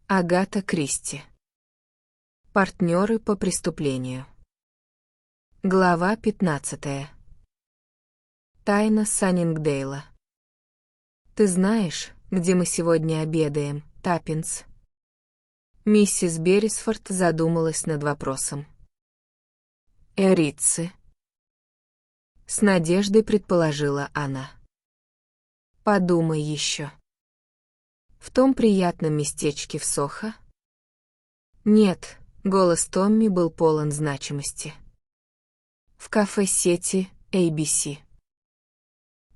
Агата Кристи. Партнеры по преступлению. Глава 15. Тайна Саннингдейла. «Ты знаешь, где мы сегодня обедаем, Таппинс?» Миссис Беррисфорд задумалась над вопросом. «Эритцы», — с надеждой предположила она. «Подумай еще. В том приятном местечке в Сохо?» «Нет», — голос Томми был полон значимости. «В кафе сети ABC.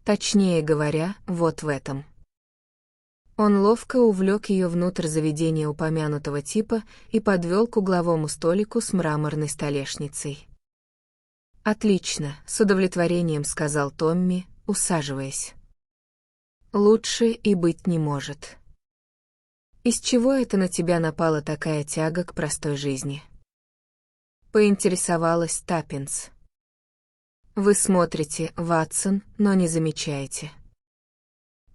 Точнее говоря, вот в этом». Он ловко увлек ее внутрь заведения упомянутого типа и подвел к угловому столику с мраморной столешницей. «Отлично», — с удовлетворением сказал Томми, усаживаясь. «Лучше и быть не может. Из чего это на тебя напала такая тяга к простой жизни?» Поинтересовалась Таппинс. «Вы смотрите, Ватсон, но не замечаете.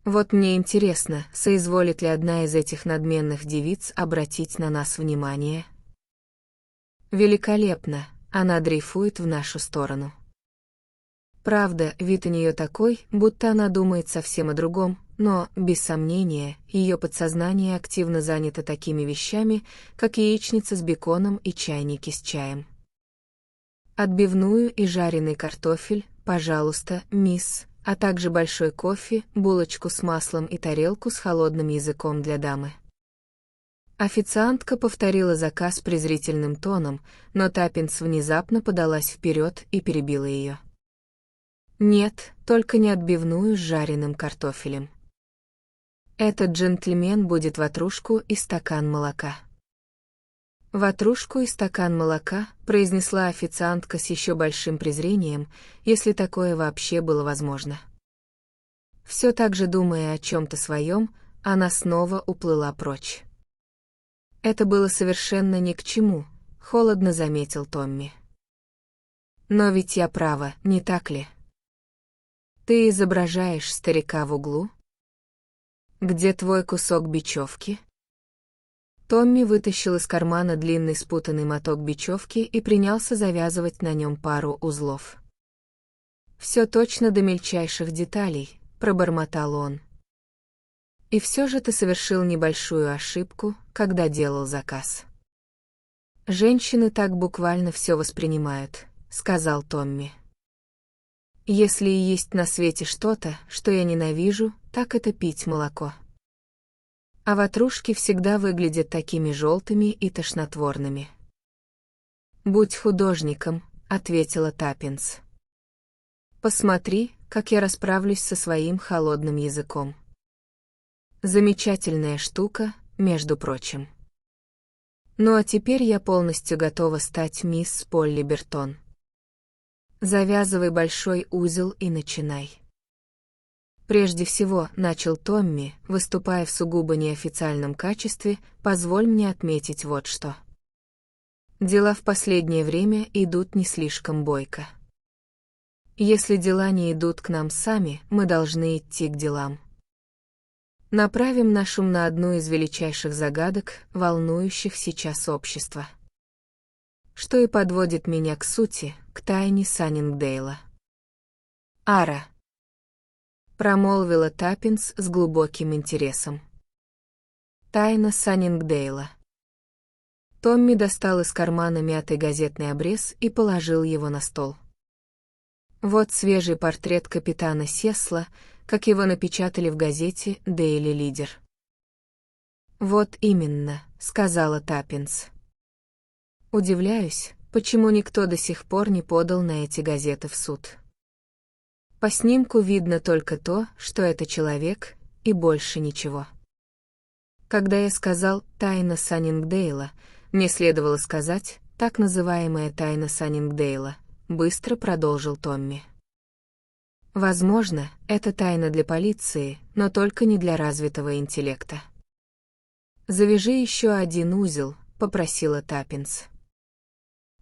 Вот мне интересно, соизволит ли одна из этих надменных девиц обратить на нас внимание?» «Великолепно, она дрейфует в нашу сторону. Правда, вид у нее такой, будто она думает совсем о другом, но, без сомнения, ее подсознание активно занято такими вещами, как яичница с беконом и чайники с чаем. Отбивную и жареный картофель, пожалуйста, мисс, а также большой кофе, булочку с маслом и тарелку с холодным языком для дамы». Официантка повторила заказ презрительным тоном, но Таппинс внезапно подалась вперед и перебила ее. «Нет, только не отбивную с жареным картофелем. Этот джентльмен будет ватрушку и стакан молока». «Ватрушку и стакан молока», — произнесла официантка с еще большим презрением, если такое вообще было возможно. Все так же думая о чем-то своем, она снова уплыла прочь. «Это было совершенно ни к чему», — холодно заметил Томми. «Но ведь я права, не так ли? Ты изображаешь старика в углу? Где твой кусок бечевки?» Томми вытащил из кармана длинный спутанный моток бечевки и принялся завязывать на нем пару узлов. «Все точно до мельчайших деталей», — пробормотал он. «И все же ты совершил небольшую ошибку, когда делал заказ». «Женщины так буквально все воспринимают», — сказал Томми. «Если и есть на свете что-то, что я ненавижу, так это пить молоко. А ватрушки всегда выглядят такими желтыми и тошнотворными». «Будь художником», — ответила Таппинс. «Посмотри, как я расправлюсь со своим холодным языком. Замечательная штука, между прочим. Ну а теперь я полностью готова стать мисс Полли Бертон. Завязывай большой узел и начинай». «Прежде всего», — начал Томми, выступая в сугубо неофициальном качестве, «позволь мне отметить вот что. Дела в последнее время идут не слишком бойко. Если дела не идут к нам сами, мы должны идти к делам. Направим наш ум на одну из величайших загадок, волнующих сейчас общество. Что и подводит меня к сути, к тайне Саннингдейла». «Ара», — промолвила Таппинс с глубоким интересом. «Тайна Саннингдейла». Томми достал из кармана мятый газетный обрез и положил его на стол. «Вот свежий портрет капитана Сесла, как его напечатали в газете «Дейли Лидер». «Вот именно», — сказала Таппинс. «Удивляюсь, почему никто до сих пор не подал на эти газеты в суд. По снимку видно только то, что это человек, и больше ничего». Когда я сказал «тайна Саннингдейла», мне следовало сказать «так называемая тайна Саннингдейла», — быстро продолжил Томми. «Возможно, это тайна для полиции, но только не для развитого интеллекта». «Завяжи еще один узел», — попросила Таппинс.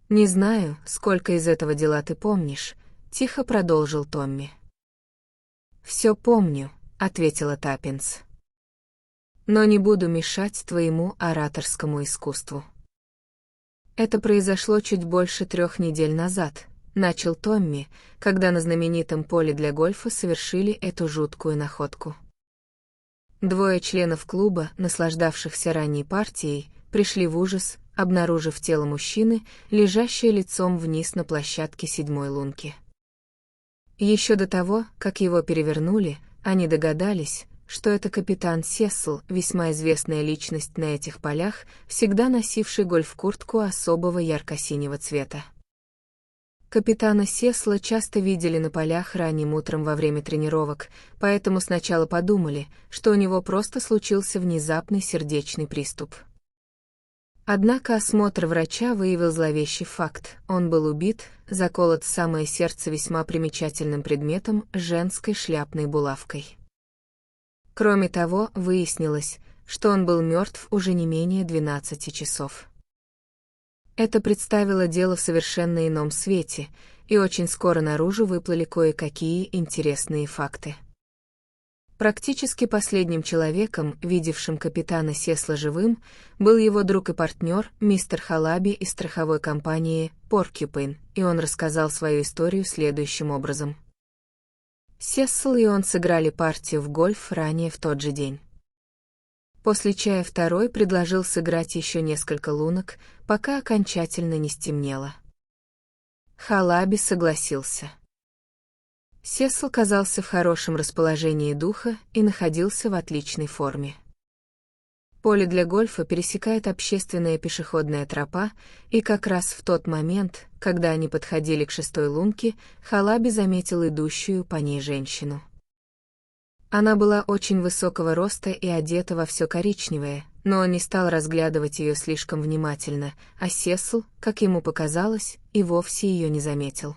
«Не знаю, сколько из этого дела ты помнишь», — тихо продолжил Томми. «Все помню», ответила Таппинс. Но не буду мешать твоему ораторскому искусству. Это произошло чуть больше 3 недель назад, начал Томми, когда на знаменитом поле для гольфа совершили эту жуткую находку. 2 членов клуба, наслаждавшихся ранней партией, пришли в ужас, обнаружив тело мужчины, лежащее лицом вниз на площадке 7-й лунки. Еще до того, как его перевернули, они догадались, что это капитан Сесл, весьма известная личность на этих полях, всегда носивший гольф-куртку особого ярко-синего цвета. Капитана Сесла часто видели на полях ранним утром во время тренировок, поэтому сначала подумали, что у него просто случился внезапный сердечный приступ. Однако осмотр врача выявил зловещий факт: он был убит, заколот в самое сердце весьма примечательным предметом — женской шляпной булавкой. Кроме того, выяснилось, что он был мертв уже не менее 12 часов. Это представило дело в совершенно ином свете, и очень скоро наружу выплыли кое-какие интересные факты. Практически последним человеком, видевшим капитана Сесла живым, был его друг и партнер, мистер Халаби из страховой компании Porcupine, и он рассказал свою историю следующим образом. Сесл и он сыграли партию в гольф ранее в тот же день. После чая второй предложил сыграть еще несколько лунок, пока окончательно не стемнело. Халаби согласился. Сесл казался в хорошем расположении духа и находился в отличной форме. Поле для гольфа пересекает общественная пешеходная тропа, и как раз в тот момент, когда они подходили к 6-й лунке, Халаби заметил идущую по ней женщину. Она была очень высокого роста и одета во все коричневое, но он не стал разглядывать ее слишком внимательно, а Сесл, как ему показалось, и вовсе ее не заметил.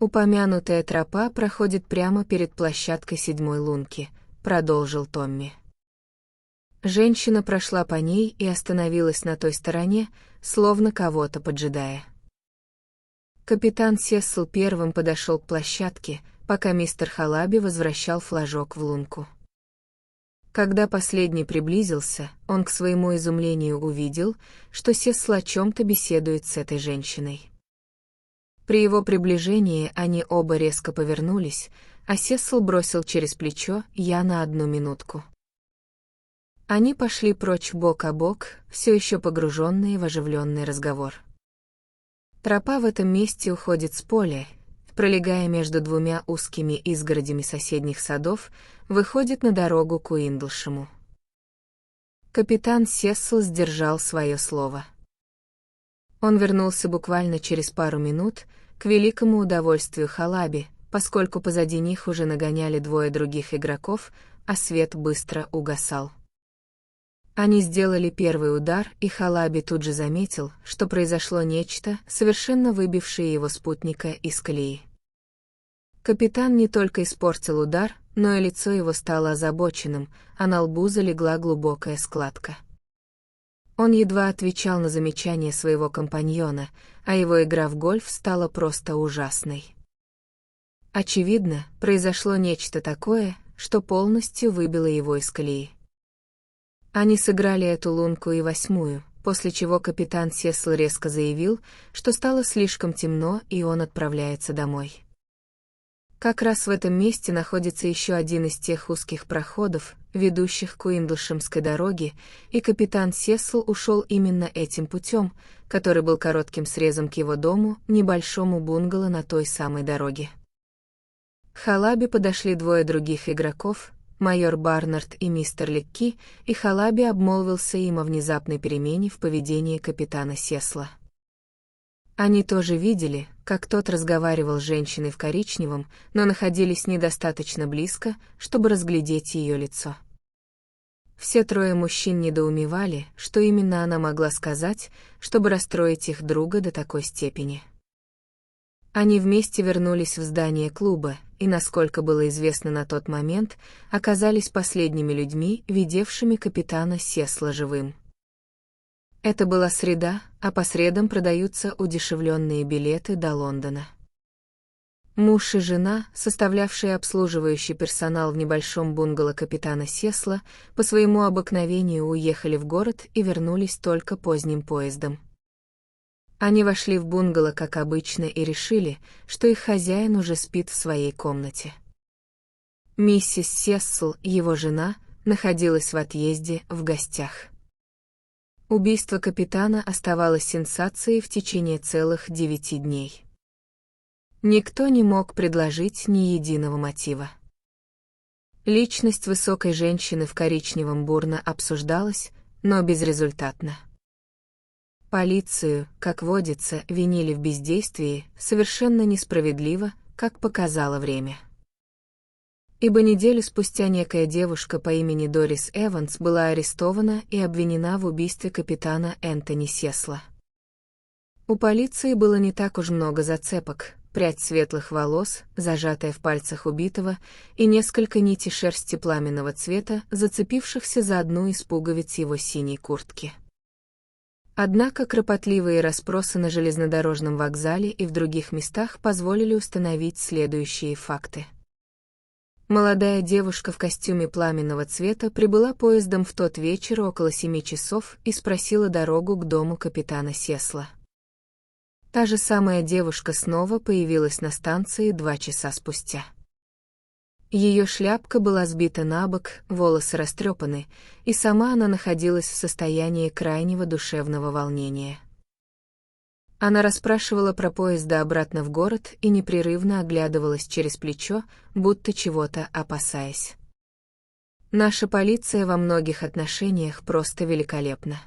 «Упомянутая тропа проходит прямо перед площадкой 7-й лунки», — продолжил Томми. Женщина прошла по ней и остановилась на той стороне, словно кого-то поджидая. Капитан Сесл первым подошел к площадке, пока мистер Халаби возвращал флажок в лунку. Когда последний приблизился, он к своему изумлению увидел, что Сесл о чем-то беседует с этой женщиной. При его приближении они оба резко повернулись, а Сесл бросил через плечо: «Я на 1 минутку». Они пошли прочь бок о бок, все еще погруженные в оживленный разговор. Тропа в этом месте уходит с поля, пролегая между 2 узкими изгородями соседних садов, выходит на дорогу к Уиндлшему. Капитан Сесл сдержал свое слово. Он вернулся буквально через пару минут, к великому удовольствию Халаби, поскольку позади них уже нагоняли 2 других игроков, а свет быстро угасал. Они сделали первый удар, и Халаби тут же заметил, что произошло нечто, совершенно выбившее его спутника из колеи. Капитан не только испортил удар, но и лицо его стало озабоченным, а на лбу залегла глубокая складка. Он едва отвечал на замечания своего компаньона, а его игра в гольф стала просто ужасной. Очевидно, произошло нечто такое, что полностью выбило его из колеи. Они сыграли эту лунку и 8-ю, после чего капитан Сесл резко заявил, что стало слишком темно и он отправляется домой. Как раз в этом месте находится еще один из тех узких проходов, ведущих к Уиндлшемской дороге, и капитан Сесл ушел именно этим путем, который был коротким срезом к его дому, небольшому бунгало на той самой дороге. К Халаби подошли 2 других игроков, майор Барнард и мистер Лекки, и Халаби обмолвился им о внезапной перемене в поведении капитана Сесла. Они тоже видели, как тот разговаривал с женщиной в коричневом, но находились недостаточно близко, чтобы разглядеть ее лицо. Все 3 мужчин недоумевали, что именно она могла сказать, чтобы расстроить их друга до такой степени. Они вместе вернулись в здание клуба, и, насколько было известно на тот момент, оказались последними людьми, видевшими капитана Сесла живым. Это была среда, а по средам продаются удешевленные билеты до Лондона. Муж и жена, составлявшие обслуживающий персонал в небольшом бунгало капитана Сесла, по своему обыкновению уехали в город и вернулись только поздним поездом. Они вошли в бунгало, как обычно, и решили, что их хозяин уже спит в своей комнате. Миссис Сесл, его жена, находилась в отъезде, в гостях. Убийство капитана оставалось сенсацией в течение целых 9 дней. Никто не мог предложить ни единого мотива. Личность высокой женщины в коричневом бурно обсуждалась, но безрезультатно. Полицию, как водится, винили в бездействии, совершенно несправедливо, как показало время. Ибо неделю спустя некая девушка по имени Дорис Эванс была арестована и обвинена в убийстве капитана Энтони Сесла. У полиции было не так уж много зацепок: прядь светлых волос, зажатая в пальцах убитого, и несколько нитей шерсти пламенного цвета, зацепившихся за одну из пуговиц его синей куртки. Однако кропотливые расспросы на железнодорожном вокзале и в других местах позволили установить следующие факты. Молодая девушка в костюме пламенного цвета прибыла поездом в тот вечер около 7 часов и спросила дорогу к дому капитана Сесла. Та же самая девушка снова появилась на станции 2 часа спустя. Ее шляпка была сбита набок, волосы растрепаны, и сама она находилась в состоянии крайнего душевного волнения. Она расспрашивала про поезд обратно в город и непрерывно оглядывалась через плечо, будто чего-то опасаясь. Наша полиция во многих отношениях просто великолепна.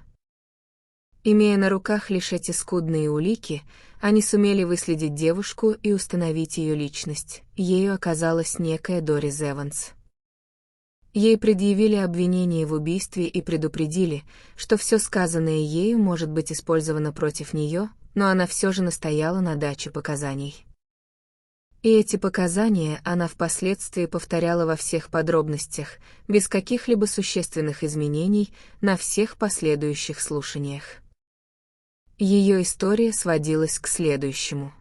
Имея на руках лишь эти скудные улики, они сумели выследить девушку и установить ее личность. Ею оказалась некая Дорис Эванс. Ей предъявили обвинение в убийстве и предупредили, что все сказанное ею может быть использовано против нее, но она все же настояла на даче показаний. И эти показания она впоследствии повторяла во всех подробностях, без каких-либо существенных изменений, на всех последующих слушаниях. Ее история сводилась к следующему.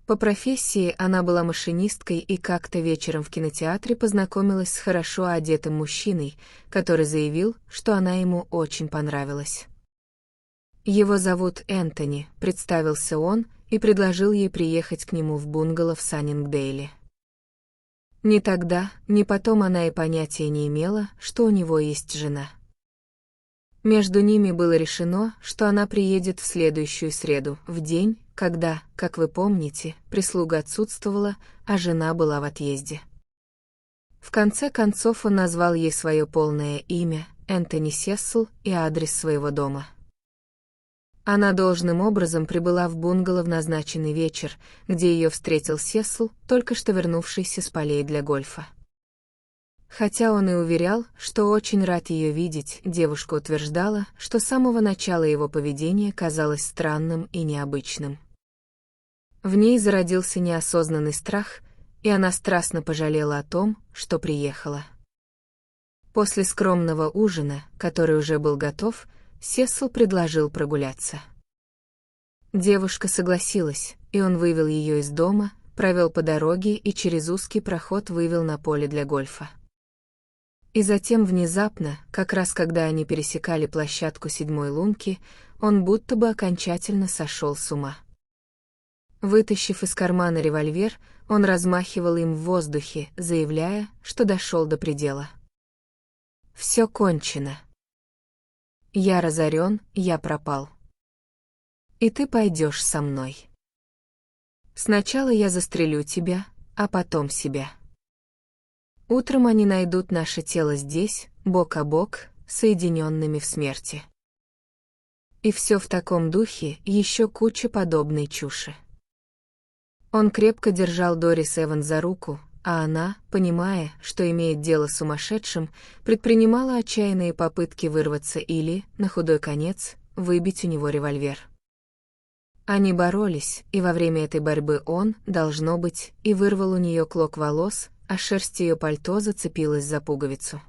По профессии она была машинисткой и как-то вечером в кинотеатре познакомилась с хорошо одетым мужчиной, который заявил, что она ему очень понравилась. «Его зовут Энтони», — представился он и предложил ей приехать к нему в бунгало в Саннингдейле. Ни тогда, ни потом она и понятия не имела, что у него есть жена. Между ними было решено, что она приедет в следующую среду, в день, когда, как вы помните, прислуга отсутствовала, а жена была в отъезде. В конце концов он назвал ей свое полное имя, Энтони Сесл, и адрес своего дома. Она должным образом прибыла в бунгало в назначенный вечер, где ее встретил Сесл, только что вернувшийся с полей для гольфа. Хотя он и уверял, что очень рад ее видеть, девушка утверждала, что с самого начала его поведение казалось странным и необычным. В ней зародился неосознанный страх, и она страстно пожалела о том, что приехала. После скромного ужина, который уже был готов, Сесл предложил прогуляться. Девушка согласилась, и он вывел ее из дома, провел по дороге и через узкий проход вывел на поле для гольфа. И затем внезапно, как раз когда они пересекали площадку 7-й лунки, он будто бы окончательно сошел с ума. Вытащив из кармана револьвер, он размахивал им в воздухе, заявляя, что дошел до предела. «Все кончено. Я разорен, я пропал. И ты пойдешь со мной. Сначала я застрелю тебя, а потом себя. Утром они найдут наше тело здесь, бок о бок, соединенными в смерти». И все в таком духе, еще куча подобной чуши. Он крепко держал Дорис Эванс за руку, а она, понимая, что имеет дело с сумасшедшим, предпринимала отчаянные попытки вырваться или, на худой конец, выбить у него револьвер. Они боролись, и во время этой борьбы он, должно быть, и вырвал у нее клок волос, а шерсть ее пальто зацепилась за пуговицу.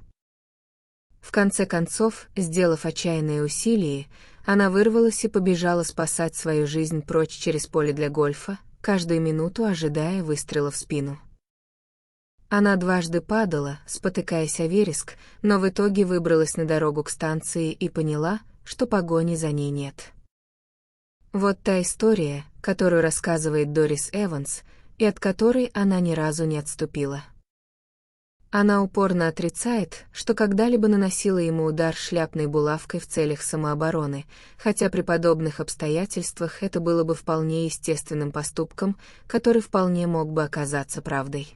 В конце концов, сделав отчаянные усилия, она вырвалась и побежала спасать свою жизнь прочь через поле для гольфа, каждую минуту ожидая выстрела в спину. Она дважды падала, спотыкаясь о вереск, но в итоге выбралась на дорогу к станции и поняла, что погони за ней нет. Вот та история, которую рассказывает Дорис Эванс, и от которой она ни разу не отступила. Она упорно отрицает, что когда-либо наносила ему удар шляпной булавкой в целях самообороны, хотя при подобных обстоятельствах это было бы вполне естественным поступком, который вполне мог бы оказаться правдой.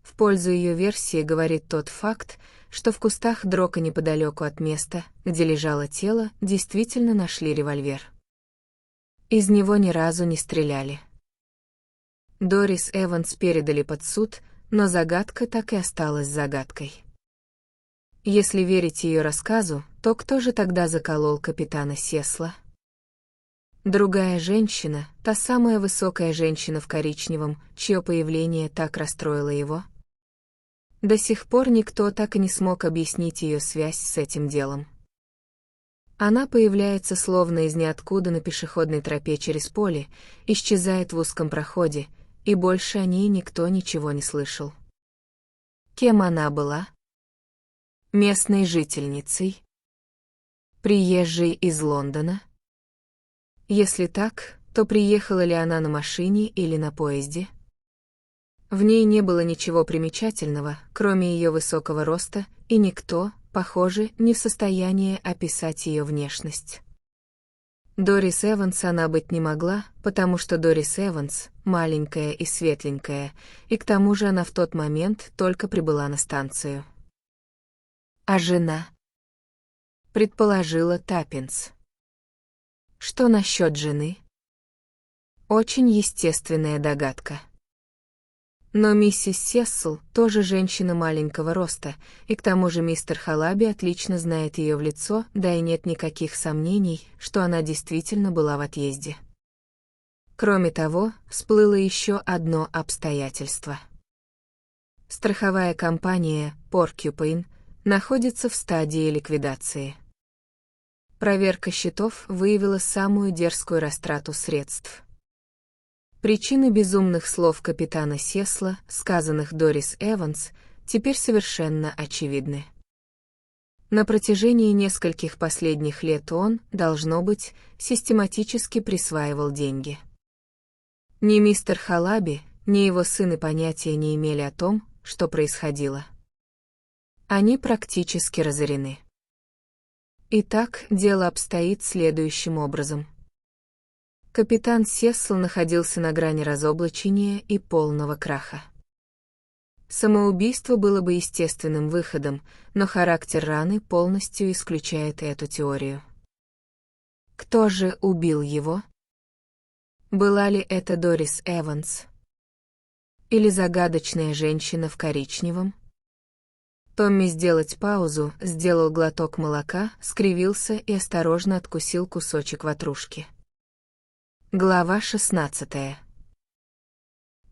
В пользу ее версии говорит тот факт, что в кустах дрока неподалеку от места, где лежало тело, действительно нашли револьвер. Из него ни разу не стреляли. Дорис Эванс передали под суд, но загадка так и осталась загадкой. Если верить ее рассказу, то кто же тогда заколол капитана Сесла? Другая женщина, та самая высокая женщина в коричневом, чье появление так расстроило его? До сих пор никто так и не смог объяснить ее связь с этим делом. Она появляется словно из ниоткуда на пешеходной тропе через поле, исчезает в узком проходе, и больше о ней никто ничего не слышал. Кем она была? Местной жительницей? Приезжей из Лондона? Если так, то приехала ли она на машине или на поезде? В ней не было ничего примечательного, кроме ее высокого роста, и никто, похоже, не в состоянии описать ее внешность. Дорис Эванс она быть не могла, потому что Дорис Эванс маленькая и светленькая, и к тому же она в тот момент только прибыла на станцию. А жена? Предположила Таппинс. Что насчет жены? Очень естественная догадка. Но миссис Сесл тоже женщина маленького роста, и к тому же мистер Халаби отлично знает ее в лицо, да и нет никаких сомнений, что она действительно была в отъезде. Кроме того, всплыло еще одно обстоятельство. Страховая компания Porcupine находится в стадии ликвидации. Проверка счетов выявила самую дерзкую растрату средств. Причины безумных слов капитана Сесла, сказанных Дорис Эванс, теперь совершенно очевидны. На протяжении нескольких последних лет он, должно быть, систематически присваивал деньги. Ни мистер Халаби, ни его сын и понятия не имели о том, что происходило. Они практически разорены. Итак, дело обстоит следующим образом. Капитан Сесл находился на грани разоблачения и полного краха. Самоубийство было бы естественным выходом, но характер раны полностью исключает эту теорию. Кто же убил его? Была ли это Дорис Эванс? Или загадочная женщина в коричневом? Томми сделать паузу, сделал глоток молока, скривился и осторожно откусил кусочек ватрушки. Глава 16.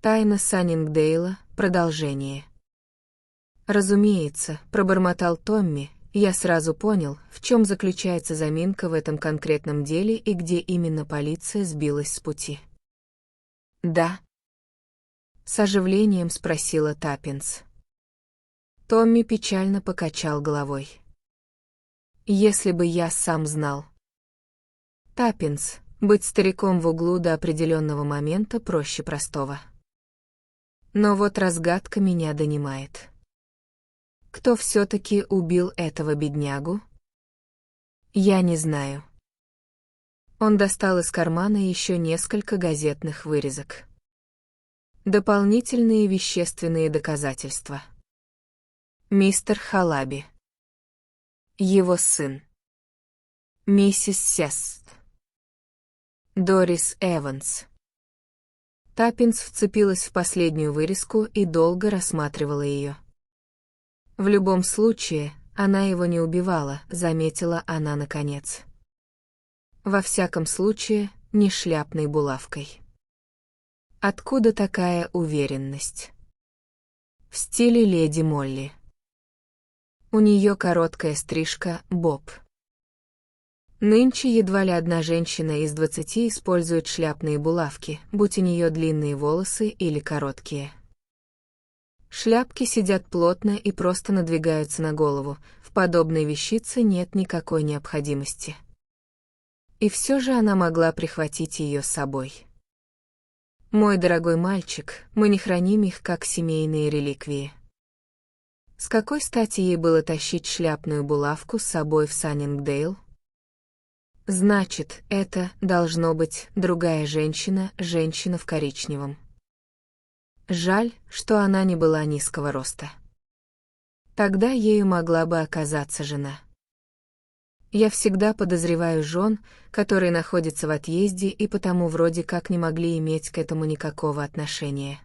Тайна Саннингдейла. Продолжение. Разумеется, пробормотал Томми, я сразу понял, в чем заключается заминка в этом конкретном деле и где именно полиция сбилась с пути. Да? С оживлением спросила Таппинс. Томми печально покачал головой. Если бы я сам знал. Таппинс. Быть стариком в углу до определенного момента проще простого. Но вот разгадка меня донимает. Кто все-таки убил этого беднягу? Я не знаю. Он достал из кармана еще несколько газетных вырезок. Дополнительные вещественные доказательства. Мистер Халаби. Его сын. Миссис Сесс. Дорис Эванс. Таппинс вцепилась в последнюю вырезку и долго рассматривала ее. В любом случае, она его не убивала, заметила она наконец. Во всяком случае, не шляпной булавкой. Откуда такая уверенность? В стиле леди Молли. У нее короткая стрижка, боб. Нынче едва ли одна женщина из 20 использует шляпные булавки, будь у нее длинные волосы или короткие. Шляпки сидят плотно и просто надвигаются на голову, в подобной вещице нет никакой необходимости. И все же она могла прихватить ее с собой. Мой дорогой мальчик, мы не храним их как семейные реликвии. С какой стати ей было тащить шляпную булавку с собой в Саннингдейл? Значит, это, должно быть, другая женщина, женщина в коричневом. Жаль, что она не была низкого роста. Тогда ею могла бы оказаться жена. Я всегда подозреваю жен, которые находятся в отъезде и потому вроде как не могли иметь к этому никакого отношения.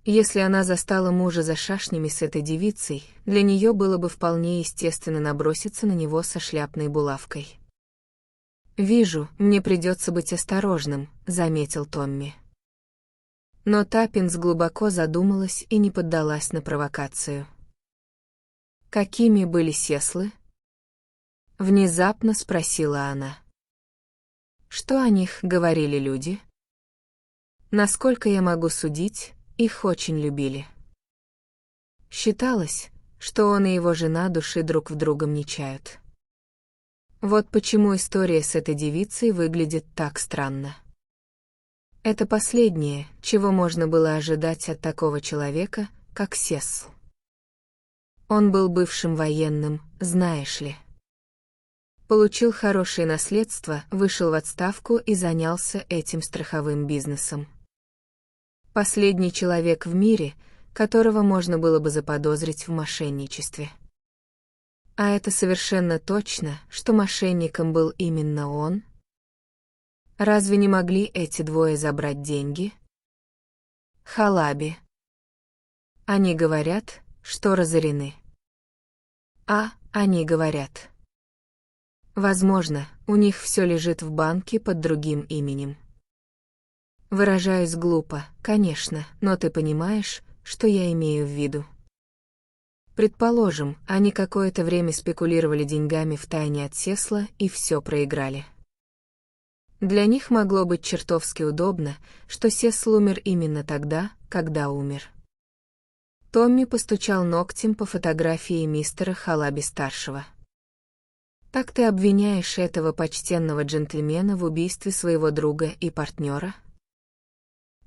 Если она застала мужа за шашнями с этой девицей, для нее было бы вполне естественно наброситься на него со шляпной булавкой. «Вижу, мне придется быть осторожным», — заметил Томми. Но Таппинс глубоко задумалась и не поддалась на провокацию. «Какими были сеслы?» — внезапно спросила она. «Что о них говорили люди?» «Насколько я могу судить, их очень любили. Считалось, что он и его жена души друг в другом не чают. Вот почему история с этой девицей выглядит так странно. Это последнее, чего можно было ожидать от такого человека, как Сесл. Он был бывшим военным, знаешь ли. Получил хорошее наследство, вышел в отставку и занялся этим страховым бизнесом. Последний человек в мире, которого можно было бы заподозрить в мошенничестве. А это совершенно точно, что мошенником был именно он? Разве не могли эти двое забрать деньги? Халаби. Они говорят, что разорены. Они говорят. Возможно, у них все лежит в банке под другим именем. Выражаюсь глупо, конечно, но ты понимаешь, что я имею в виду. Предположим, они какое-то время спекулировали деньгами втайне от Сесла и все проиграли. Для них могло быть чертовски удобно, что Сесл умер именно тогда, когда умер. Томми постучал ногтем по фотографии мистера Халаби-старшего. «Так ты обвиняешь этого почтенного джентльмена в убийстве своего друга и партнера?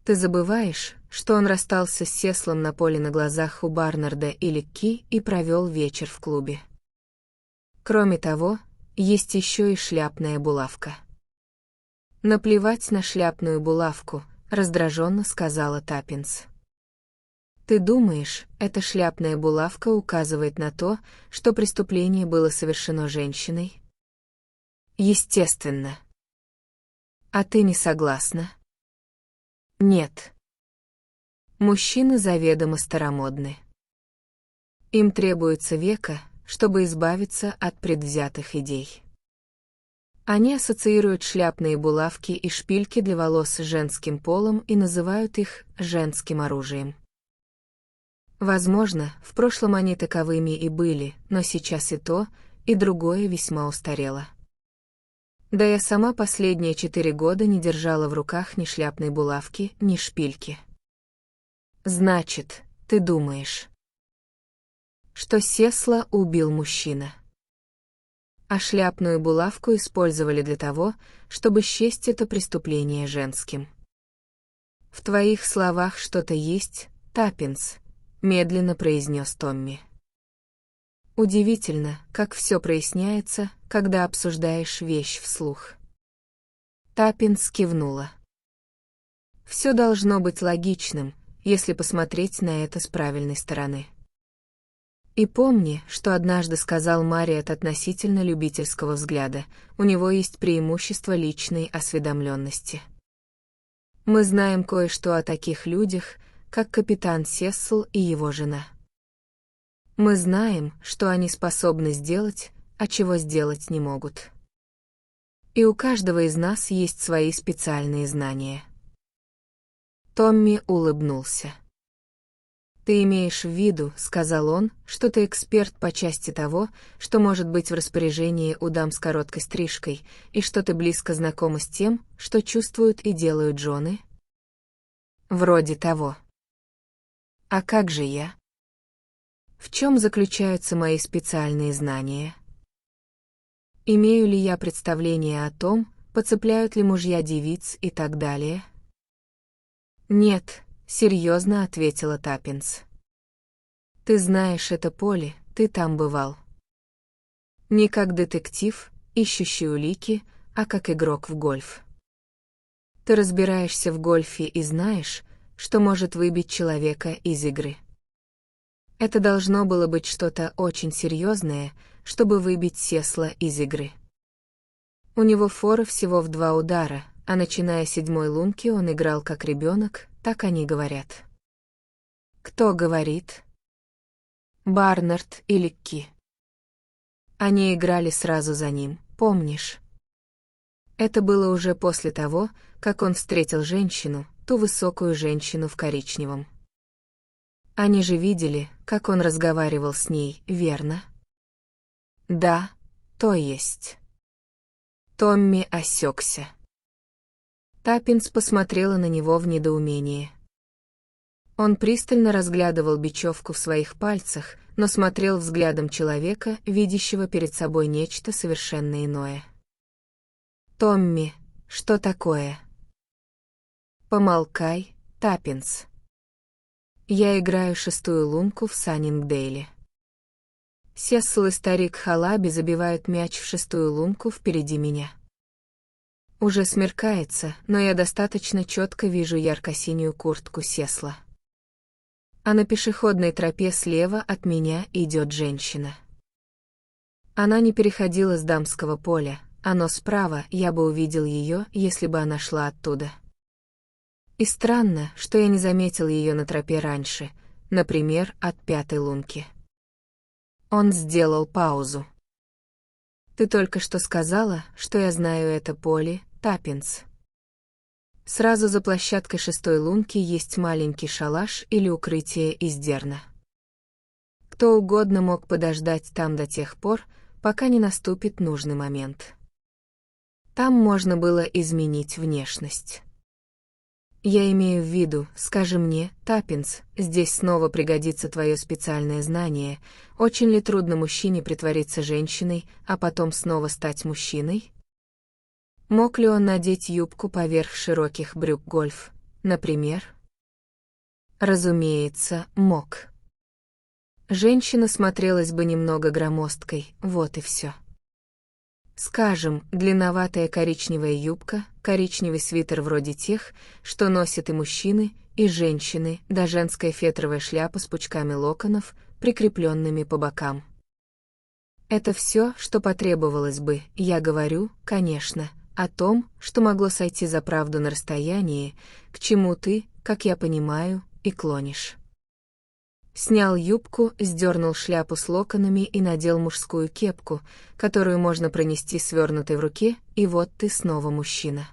Ты забываешь, что он расстался с Сеслом на поле на глазах у Барнарда и Ликки и провел вечер в клубе. Кроме того, есть еще и шляпная булавка». «Наплевать на шляпную булавку», — раздраженно сказала Таппинс. «Ты думаешь, эта шляпная булавка указывает на то, что преступление было совершено женщиной?» «Естественно». «А ты не согласна?» «Нет». Мужчины заведомо старомодны. Им требуется века, чтобы избавиться от предвзятых идей. Они ассоциируют шляпные булавки и шпильки для волос с женским полом и называют их женским оружием. Возможно, в прошлом они таковыми и были, но сейчас и то, и другое весьма устарело. Да я сама последние 4 года не держала в руках ни шляпной булавки, ни шпильки. Значит, ты думаешь, что Сесла убил мужчина? А шляпную булавку использовали для того, чтобы счесть это преступление женским. В твоих словах что-то есть, Таппинс, медленно произнес Томми. Удивительно, как все проясняется, когда обсуждаешь вещь вслух. Таппинс кивнула. Все должно быть логичным, если посмотреть на это с правильной стороны. И помни, что однажды сказал Мариет относительно любительского взгляда, у него есть преимущество личной осведомленности. Мы знаем кое-что о таких людях, как капитан Сесл и его жена. Мы знаем, что они способны сделать, а чего сделать не могут. И у каждого из нас есть свои специальные знания. Томми улыбнулся. «Ты имеешь в виду, — сказал он, — что ты эксперт по части того, что может быть в распоряжении у дам с короткой стрижкой, и что ты близко знакома с тем, что чувствуют и делают жены?» «Вроде того». «А как же я? В чем заключаются мои специальные знания? Имею ли я представление о том, подцепляют ли мужья девиц и так далее?» «Нет», — серьезно ответила Таппинс. «Ты знаешь это поле, ты там бывал. Не как детектив, ищущий улики, а как игрок в гольф. Ты разбираешься в гольфе и знаешь, что может выбить человека из игры. Это должно было быть что-то очень серьезное, чтобы выбить Сесла из игры. У него фора всего в 2 удара, а начиная с 7-й лунки он играл как ребенок, так они говорят». «Кто говорит?» «Барнард или Ки. Они играли сразу за ним, помнишь?» Это было уже после того, как он встретил женщину, ту высокую женщину в коричневом. Они же видели, как он разговаривал с ней, верно? «Да, то есть». Томми осекся. Таппинс посмотрела на него в недоумении. Он пристально разглядывал бечевку в своих пальцах, но смотрел взглядом человека, видящего перед собой нечто совершенно иное. «Томми, что такое?» «Помолкай, Таппинс. Я играю 6-ю лунку в Саннингдейле. Сесл и старик Халаби забивают мяч в 6-ю лунку впереди меня. Уже смеркается, но я достаточно четко вижу ярко-синюю куртку Сесла. А на пешеходной тропе слева от меня идет женщина. Она не переходила с дамского поля, оно справа, я бы увидел ее, если бы она шла оттуда. И странно, что я не заметил ее на тропе раньше, например, от 5-й лунки». Он сделал паузу. «Ты только что сказала, что я знаю это поле, Таппинс. Сразу за площадкой 6-й лунки есть маленький шалаш или укрытие из дерна. Кто угодно мог подождать там до тех пор, пока не наступит нужный момент. Там можно было изменить внешность. Я имею в виду, скажи мне, Таппинс, здесь снова пригодится твое специальное знание, очень ли трудно мужчине притвориться женщиной, а потом снова стать мужчиной? Мог ли он надеть юбку поверх широких брюк гольф, например? Разумеется, мог. Женщина смотрелась бы немного громоздкой, вот и все. Скажем, длинноватая коричневая юбка, коричневый свитер вроде тех, что носят и мужчины, и женщины, да женская фетровая шляпа с пучками локонов, прикрепленными по бокам. Это все, что потребовалось бы, я говорю, конечно, о том, что могло сойти за правду на расстоянии, к чему ты, как я понимаю, и клонишь. Снял юбку, сдернул шляпу с локонами и надел мужскую кепку, которую можно пронести свернутой в руке, и вот ты снова мужчина.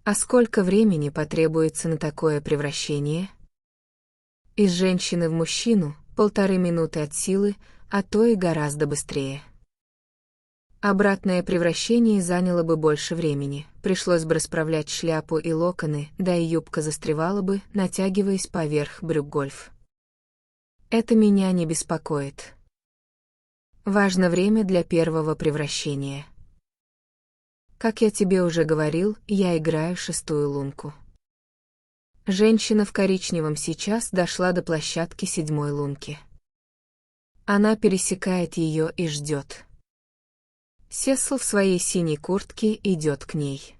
А сколько времени потребуется на такое превращение? Из женщины в мужчину 1,5 минуты от силы, а то и гораздо быстрее. Обратное превращение заняло бы больше времени, пришлось бы расправлять шляпу и локоны, да и юбка застревала бы, натягиваясь поверх брюк гольф. Это меня не беспокоит. Важно время для первого превращения. Как я тебе уже говорил, я играю 6-ю лунку. Женщина в коричневом сейчас дошла до площадки 7-й лунки. Она пересекает ее и ждет. Сесл в своей синей куртке идет к ней.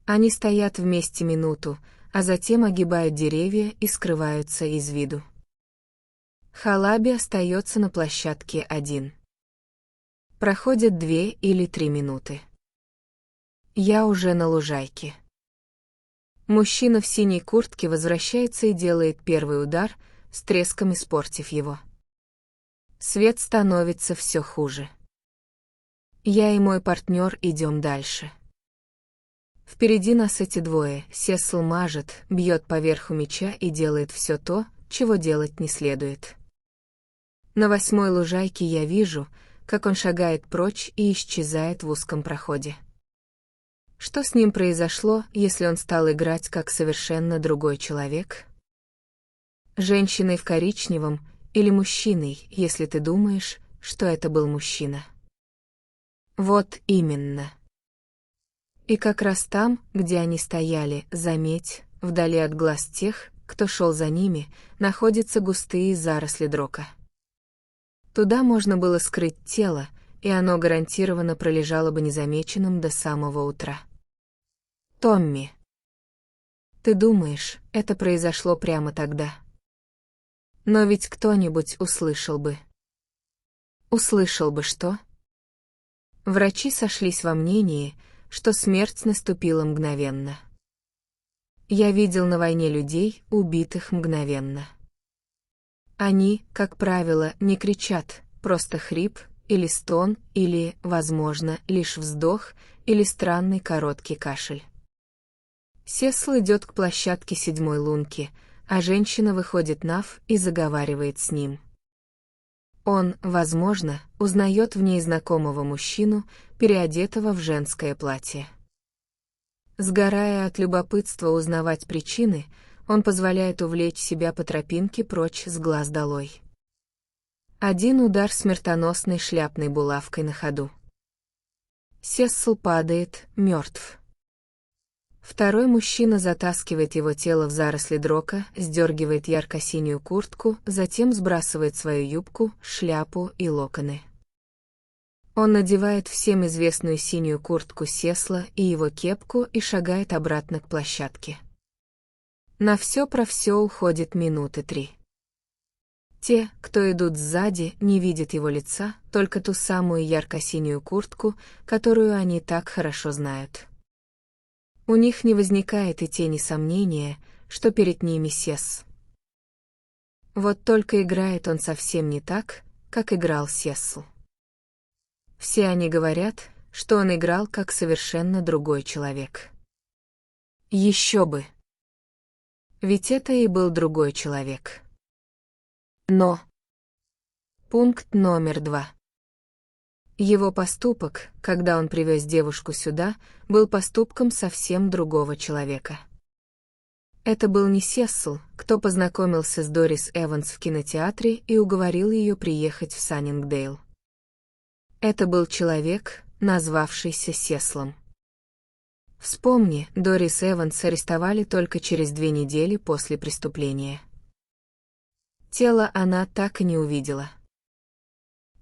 Они стоят вместе минуту, а затем огибают деревья и скрываются из виду. Халаби остается на площадке один. Проходят 2 или 3 минуты. Я уже на лужайке. Мужчина в синей куртке возвращается и делает первый удар, с треском испортив его. Свет становится все хуже. Я и мой партнер идем дальше. Впереди нас эти двое, Сесл мажет, бьет поверху мяча и делает все то, чего делать не следует. На 8-й лужайке я вижу, как он шагает прочь и исчезает в узком проходе. Что с ним произошло, если он стал играть как совершенно другой человек? Женщиной в коричневом или мужчиной, если ты думаешь, что это был мужчина? Вот именно. И как раз там, где они стояли, заметь, вдали от глаз тех, кто шел за ними, находятся густые заросли дрока. Туда можно было скрыть тело, и оно гарантированно пролежало бы незамеченным до самого утра. Томми. Ты думаешь, это произошло прямо тогда? Но ведь кто-нибудь услышал бы. Услышал бы что? Врачи сошлись во мнении, что смерть наступила мгновенно. Я видел на войне людей, убитых мгновенно. Они, как правило, не кричат, просто хрип, или стон, или, возможно, лишь вздох, или странный короткий кашель. Сесл идет к площадке 7-й лунки, а женщина выходит Нав и заговаривает с ним. Он, возможно, узнает в ней знакомого мужчину, переодетого в женское платье. Сгорая от любопытства узнавать причины, он позволяет увлечь себя по тропинке прочь с глаз долой. Один удар смертоносной шляпной булавкой на ходу. Сесл падает, мертв. Второй мужчина затаскивает его тело в заросли дрока, сдергивает ярко-синюю куртку, затем сбрасывает свою юбку, шляпу и локоны. Он надевает всем известную синюю куртку Сесла и его кепку и шагает обратно к площадке. На все про все уходит минуты 3. Те, кто идут сзади, не видят его лица, только ту самую ярко-синюю куртку, которую они так хорошо знают. У них не возникает и тени сомнения, что перед ними Сесл. Вот только играет он совсем не так, как играл Сесл. Все они говорят, что он играл как совершенно другой человек. Еще бы! Ведь это и был другой человек. Но. Пункт номер 2. Его поступок, когда он привез девушку сюда, был поступком совсем другого человека. Это был не Сесл, кто познакомился с Дорис Эванс в кинотеатре и уговорил ее приехать в Саннингдейл. Это был человек, назвавшийся Сеслом. Вспомни, Дорис Эванс арестовали только через 2 недели после преступления. Тело она так и не увидела.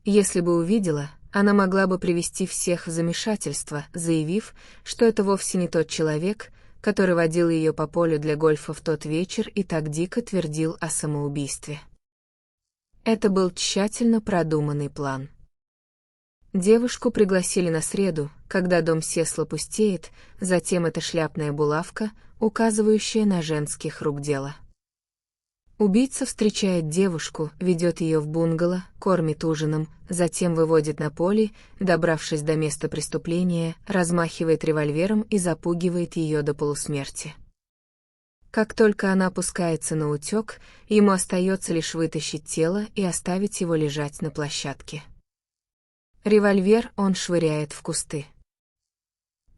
Если бы увидела, она могла бы привести всех в замешательство, заявив, что это вовсе не тот человек, который водил ее по полю для гольфа в тот вечер и так дико твердил о самоубийстве. Это был тщательно продуманный план. Девушку пригласили на среду, когда дом Сесла пустеет, затем это шляпная булавка, указывающая на женских рук дело. Убийца встречает девушку, ведет ее в бунгало, кормит ужином, затем выводит на поле, добравшись до места преступления, размахивает револьвером и запугивает ее до полусмерти. Как только она пускается на утек, ему остается лишь вытащить тело и оставить его лежать на площадке. Револьвер он швыряет в кусты.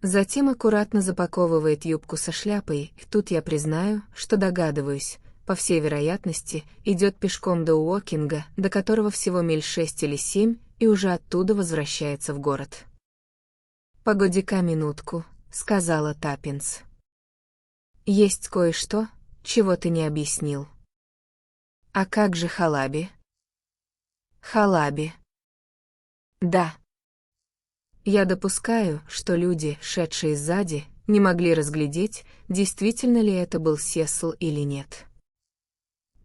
Затем аккуратно запаковывает юбку со шляпой, и тут я признаю, что догадываюсь, по всей вероятности, идет пешком до Уокинга, до которого всего миль 6 или 7, и уже оттуда возвращается в город. «Погоди-ка минутку», — сказала Таппинс. «Есть кое-что, чего ты не объяснил». «А как же Халаби?» «Халаби». «Да». Я допускаю, что люди, шедшие сзади, не могли разглядеть, действительно ли это был Сесл или нет.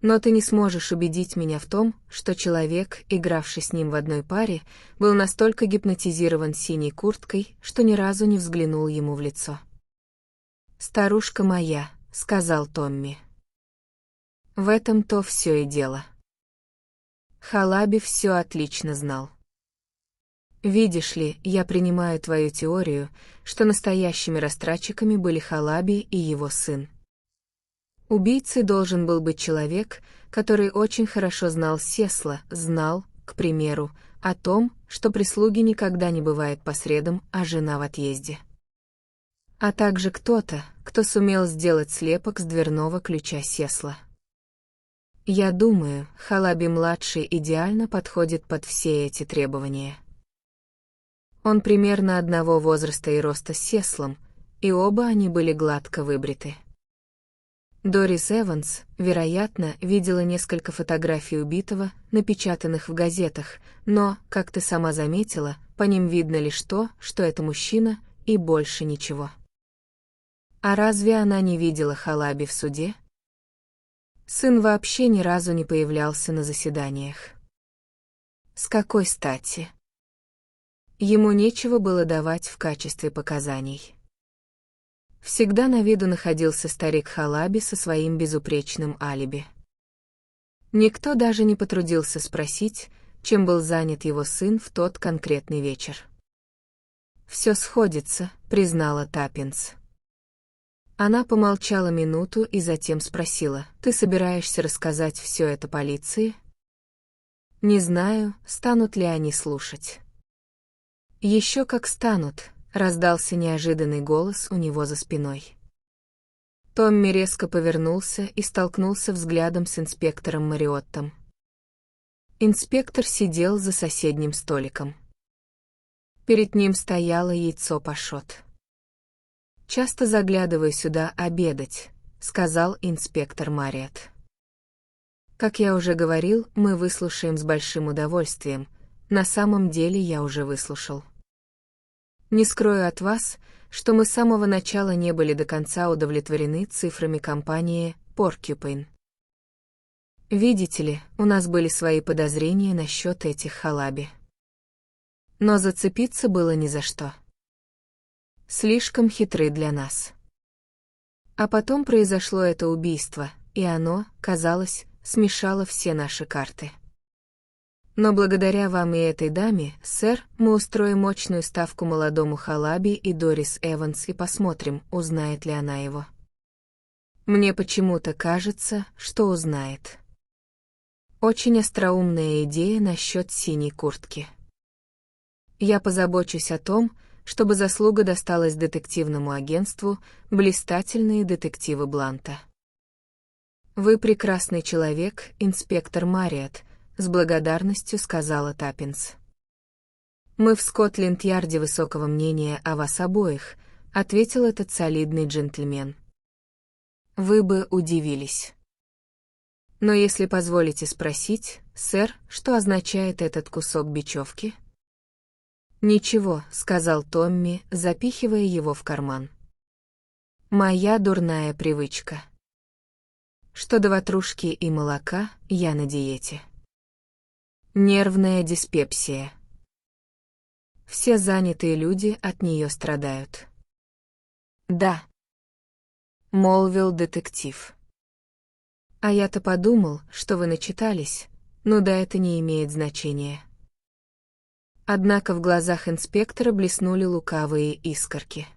Но ты не сможешь убедить меня в том, что человек, игравший с ним в одной паре, был настолько гипнотизирован синей курткой, что ни разу не взглянул ему в лицо. «Старушка моя», — сказал Томми. В этом-то все и дело. Халаби все отлично знал. Видишь ли, я принимаю твою теорию, что настоящими растратчиками были Халаби и его сын. Убийцей должен был быть человек, который очень хорошо знал Сесла, знал, к примеру, о том, что прислуги никогда не бывает по средам, а жена в отъезде. А также кто-то, кто сумел сделать слепок с дверного ключа Сесла. Я думаю, Халаби-младший идеально подходит под все эти требования. Он примерно одного возраста и роста с Сеслом, и оба они были гладко выбриты. Дорис Эванс, вероятно, видела несколько фотографий убитого, напечатанных в газетах, но, как ты сама заметила, по ним видно лишь то, что это мужчина, и больше ничего. А разве она не видела Халаби в суде? Сын вообще ни разу не появлялся на заседаниях. С какой стати? Ему нечего было давать в качестве показаний. Всегда на виду находился старик Халаби со своим безупречным алиби. Никто даже не потрудился спросить, чем был занят его сын в тот конкретный вечер. «Все сходится», — признала Таппинс. Она помолчала минуту и затем спросила: «Ты собираешься рассказать все это полиции?» «Не знаю, станут ли они слушать». «Еще как станут», — раздался неожиданный голос у него за спиной. Томми резко повернулся и столкнулся взглядом с инспектором Мариоттом. Инспектор сидел за соседним столиком. Перед ним стояло яйцо пашот. «Часто заглядываю сюда обедать», — сказал инспектор Мариотт. «Как я уже говорил, мы выслушаем с большим удовольствием. На самом деле я уже выслушал. Не скрою от вас, что мы с самого начала не были до конца удовлетворены цифрами компании Porcupine. Видите ли, у нас были свои подозрения насчет этих Халаби. Но зацепиться было ни за что. Слишком хитры для нас. А потом произошло это убийство, и оно, казалось, смешало все наши карты. Но благодаря вам и этой даме, сэр, мы устроим мощную ставку молодому Халаби и Дорис Эванс и посмотрим, узнает ли она его. Мне почему-то кажется, что узнает. Очень остроумная идея насчет синей куртки. Я позабочусь о том, чтобы заслуга досталась детективному агентству «Блистательные детективы Бланта». «Вы прекрасный человек, инспектор Мариотт», — с благодарностью сказала Таппинс. «Мы в Скотленд-Ярде высокого мнения о вас обоих», — ответил этот солидный джентльмен. «Вы бы удивились. Но если позволите спросить, сэр, что означает этот кусок бечевки?» «Ничего», — сказал Томми, запихивая его в карман. «Моя дурная привычка. Что до ватрушки и молока, я на диете. Нервная диспепсия. Все занятые люди от нее страдают». «Да», — молвил детектив. «А я-то подумал, что вы начитались, но да это не имеет значения». Однако в глазах инспектора блеснули лукавые искорки.